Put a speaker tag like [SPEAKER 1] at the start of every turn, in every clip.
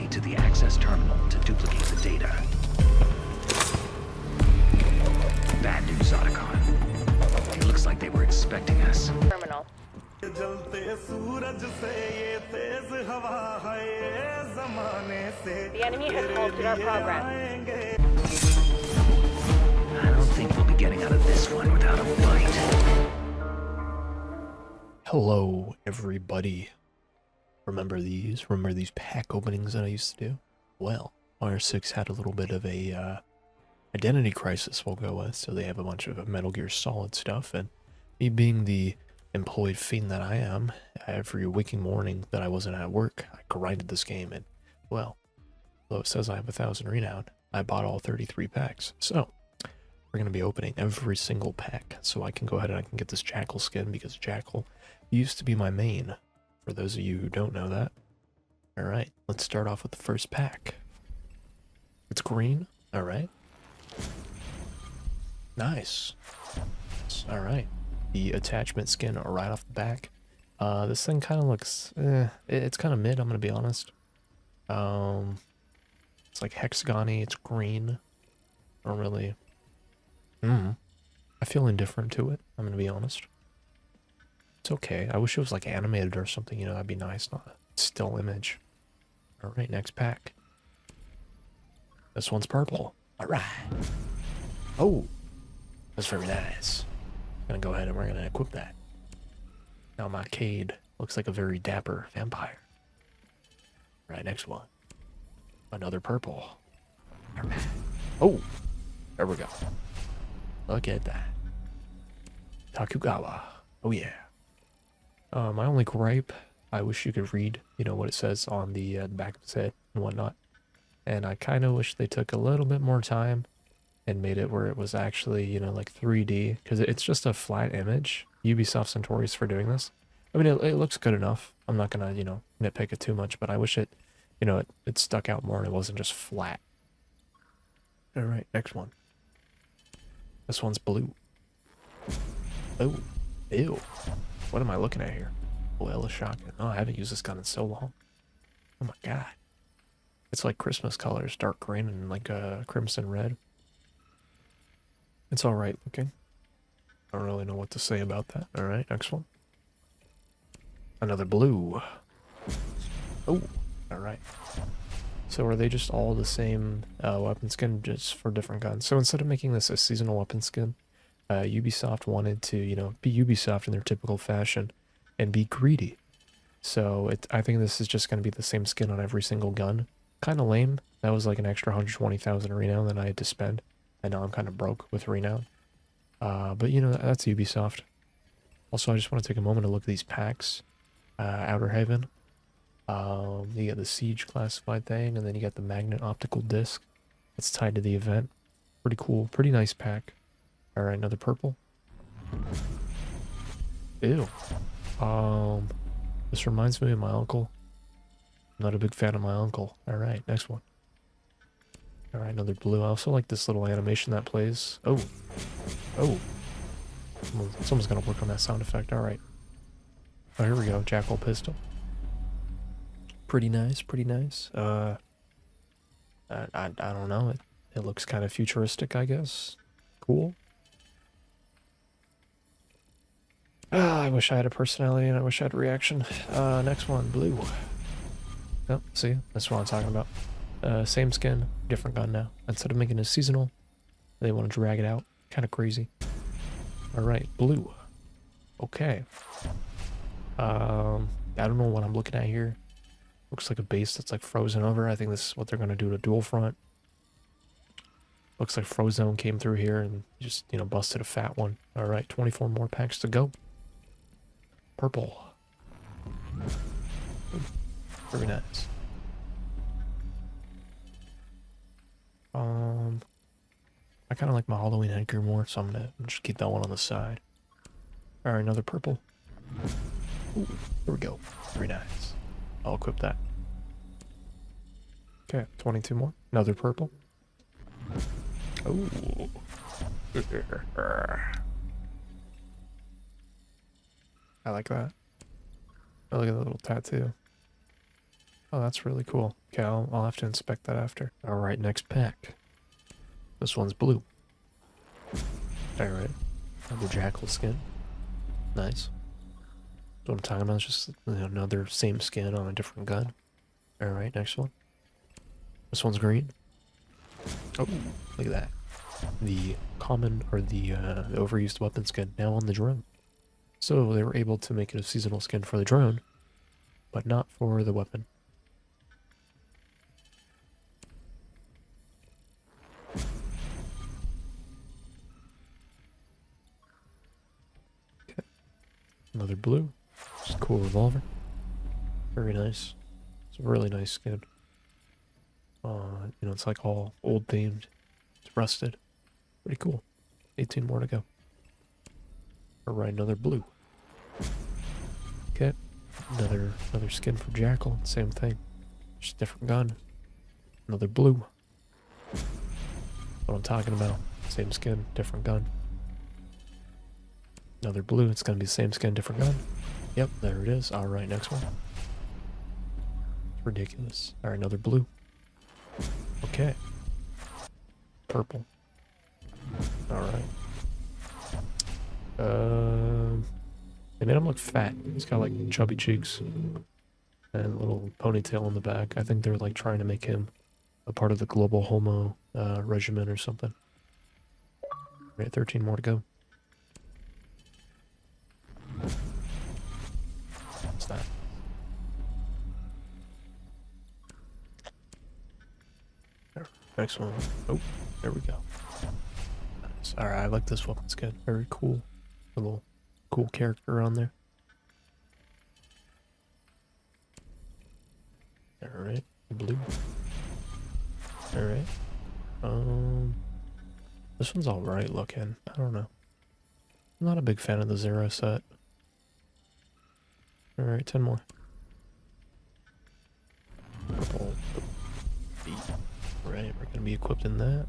[SPEAKER 1] me to the access terminal to duplicate the data. Bad news, Otacon. It looks like they were expecting us.
[SPEAKER 2] Terminal. The enemy has halted our progress.
[SPEAKER 1] I don't think we'll be getting out of this one without a fight.
[SPEAKER 3] Hello, everybody. Remember these pack openings that I used to do? Well, R6 had a little bit of a identity crisis we'll go with, so they have a bunch of Metal Gear Solid stuff, and me being the employed fiend that I am, every waking morning that I wasn't at work, I grinded this game, and, well, though it says I have 1,000 renown, I bought all 33 packs, so we're going to be opening every single pack, so I can go ahead and I can get this Jackal skin, because Jackal used to be my main, for those of you who don't know that. Alright, let's start off with the first pack. It's green, alright. Nice. Alright. The attachment skin right off the back. This thing kind of looks, it's kind of mid, I'm gonna be honest. It's like hexagon-y, it's green. I don't really, I feel indifferent to it, I'm gonna be honest. It's okay, I wish it was like animated or something, you know, that'd be nice, not a still image. Alright, next pack. This one's purple. Alright. Oh, that's very nice. Gonna go ahead and we're gonna equip that. Now my Cade looks like a very dapper vampire. Right, next one. Another purple. Oh, there we go. Look at that. Takugawa. Oh yeah. My only gripe, I wish you could read, you know, what it says on the back of his head and whatnot. And I kind of wish they took a little bit more time and made it where it was actually, you know, like 3D, because it's just a flat image. Ubisoft's notorious for doing this. I mean, it looks good enough. I'm not gonna, you know, nitpick it too much, but I wish it, you know, it stuck out more and it wasn't just flat. All right, next one. This one's blue. Oh, ew. What am I looking at here? Well, a shotgun. Oh, I haven't used this gun in so long. Oh my god. It's like Christmas colors, dark green and like crimson red. It's alright looking. I don't really know what to say about that. Alright, next one. Another blue. Oh, alright. So are they just all the same weapon skin, just for different guns? So instead of making this a seasonal weapon skin, Ubisoft wanted to, you know, be Ubisoft in their typical fashion and be greedy. So I think this is just going to be the same skin on every single gun. Kind of lame. That was like an extra 120,000 renown that I had to spend. And now I'm kind of broke with renown. But you know, that's Ubisoft. Also, I just want to take a moment to look at these packs. Outer Haven. You get the Siege classified thing, and then you got the Magnet optical disc. That's tied to the event. Pretty cool. Pretty nice pack. Alright, another purple. Ew. This reminds me of my uncle. I'm not a big fan of my uncle. Alright, next one. Alright, another blue. I also like this little animation that plays. Oh. Oh. Someone's gonna work on that sound effect. Alright. Oh, here we go. Jackal pistol. Pretty nice, pretty nice. I don't know. It looks kind of futuristic, I guess. Cool. I wish I had a personality and I wish I had a reaction. Next one, blue. Oh, see? That's what I'm talking about. Same skin, different gun now. Instead of making it seasonal, they want to drag it out. Kind of crazy. Alright, blue. Okay. I don't know what I'm looking at here. Looks like a base that's like frozen over. I think this is what they're going to do to dual front. Looks like Frozone came through here and just, you know, busted a fat one. Alright, 24 more packs to go. Purple. Very nice. I kind of like my Halloween headgear more, so I'm gonna just keep that one on the side. Alright, another purple. Ooh, here we go. Very nice. I'll equip that. Okay, 22 more. Another purple. Oh. I like that. Oh, look at that little tattoo. Oh, that's really cool. Okay, I'll have to inspect that after. Alright, next pack. This one's blue. Alright. Another jackal skin. Nice. What I'm talking about is just another same skin on a different gun. Alright, next one. This one's green. Oh, look at that. The common, or the overused weapon skin now on the drone. So they were able to make it a seasonal skin for the drone, but not for the weapon. Okay. Another blue. Just a cool revolver. Very nice. It's a really nice skin. You know, it's like all old themed. It's rusted. Pretty cool. 18 more to go. Alright, another blue. Okay. Another skin for Jackal. Same thing. Just different gun. Another blue. What I'm talking about. Same skin, different gun. Another blue. It's gonna be the same skin, different gun. Yep, there it is. Alright, next one. It's ridiculous. Alright, another blue. Okay. Purple. Alright. They made him look fat. He's got like chubby cheeks and a little ponytail on the back. I think they're like trying to make him a part of the global homo regimen or something. Alright, 13 more to go. What's that? There, next one. Oh, there we go. Nice. Alright, I like this weapon skin. Very cool. A little cool character on there. Alright, blue. Alright. This one's alright looking. I don't know. I'm not a big fan of the Zero set. Alright, 10 more. Purple. Right, we're gonna be equipped in that.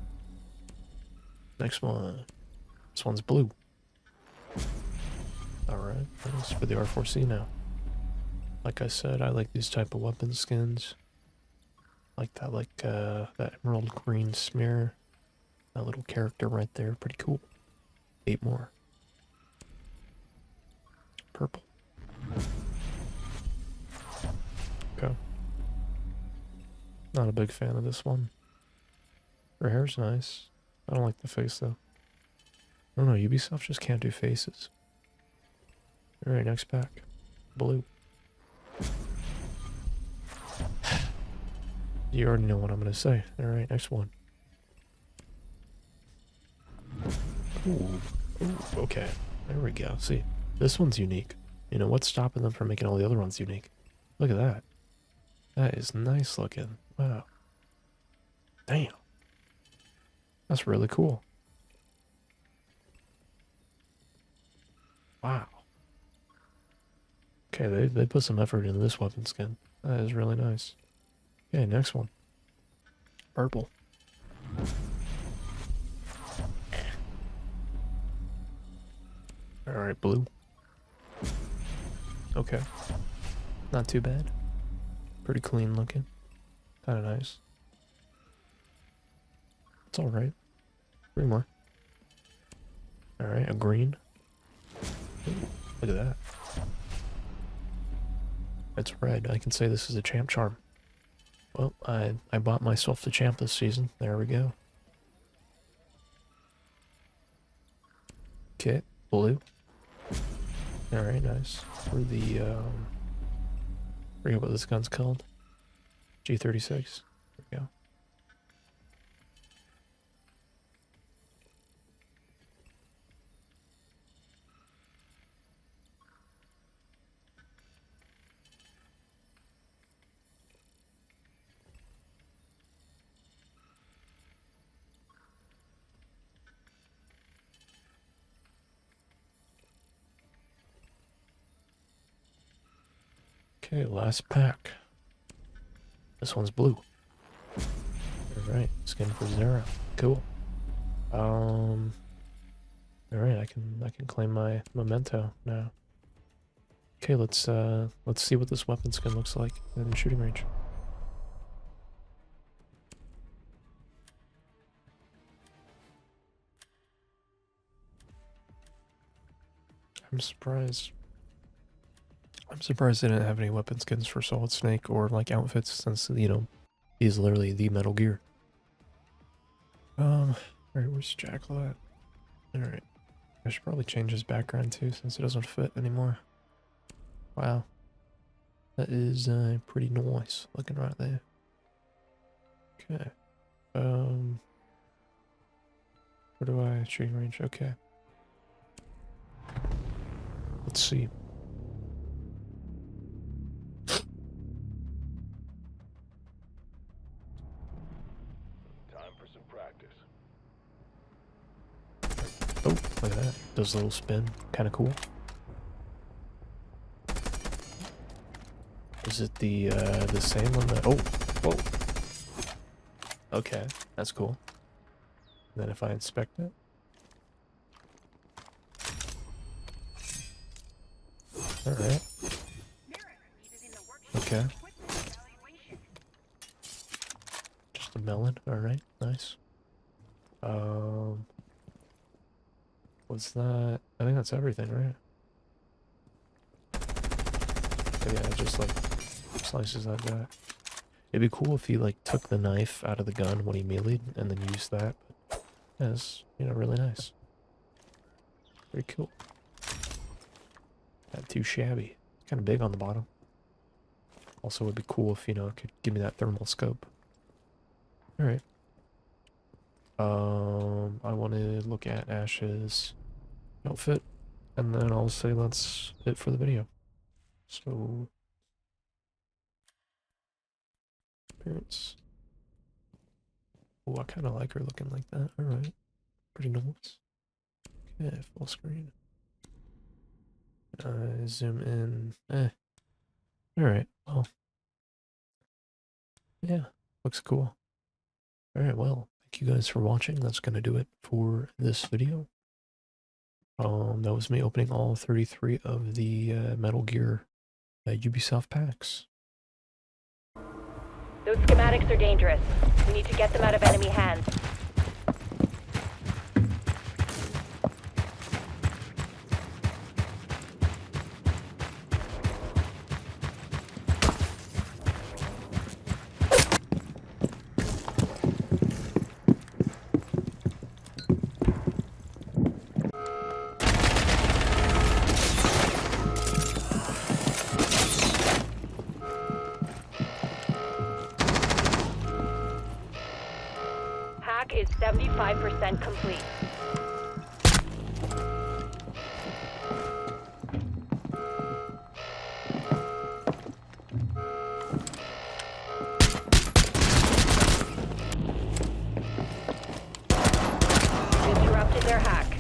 [SPEAKER 3] Next one. This one's blue. Alright, that's for the R4C now. Like I said, I like these type of weapon skins. Like that emerald green smear. That little character right there, pretty cool. 8 more. Purple. Okay. Not a big fan of this one. Her hair's nice. I don't like the face though. I don't know, Ubisoft just can't do faces. Alright, next pack. Blue. You already know what I'm gonna say. Alright, next one. Ooh. Ooh, okay. There we go. See, this one's unique. You know, what's stopping them from making all the other ones unique? Look at that. That is nice looking. Wow. Damn. That's really cool. Wow. Okay, they put some effort into this weapon skin. That is really nice. Okay, next one. Purple. Alright, blue. Okay. Not too bad. Pretty clean looking. Kinda nice. It's alright. 3 more. Alright, a green. Ooh, look at that. It's red. I can say this is a champ charm. Well, I bought myself the champ this season. There we go. Okay, blue. Alright, nice. For the, forget what this gun's called. G36. There we go. Okay, last pack. This one's blue. Alright, skin for Zara. Cool. Alright, I can claim my memento now. Okay, let's see what this weapon skin looks like in the shooting range. I'm surprised. I'm surprised they didn't have any weapon skins for Solid Snake or like outfits since, you know, he's literally the Metal Gear. Alright, where's Jackal at? Alright. I should probably change his background too since it doesn't fit anymore. Wow. That is pretty nice looking right there. Okay. Where do I shooting range? Okay. Let's see.
[SPEAKER 4] Time for some practice.
[SPEAKER 3] Oh, look at that. Does a little spin. Kind of cool. Is it the same one that... Oh, whoa. Okay, that's cool. And then if I inspect it... Alright. Okay. Just a melon. Alright, nice. What's that? I think that's everything, right? Oh, yeah, it just like slices that guy. It'd be cool if he like took the knife out of the gun when he meleeed and then used that. But that's, you know, really nice. Very cool. Not too shabby. Kind of big on the bottom. Also, would be cool if, you know, it could give me that thermal scope. Alright. I want to look at Ash's outfit, and then I'll say that's it for the video. So, appearance. Oh, I kind of like her looking like that. Alright. Pretty nice. Okay, full screen. Zoom in. Alright, well. Yeah, looks cool. Alright, well, thank you guys for watching. That's gonna do it for this video. That was me opening all 33 of the Metal Gear Ubisoft packs.
[SPEAKER 2] Those schematics are dangerous. We need to get them out of enemy hands. Hack is 75% complete. Disrupted their hack.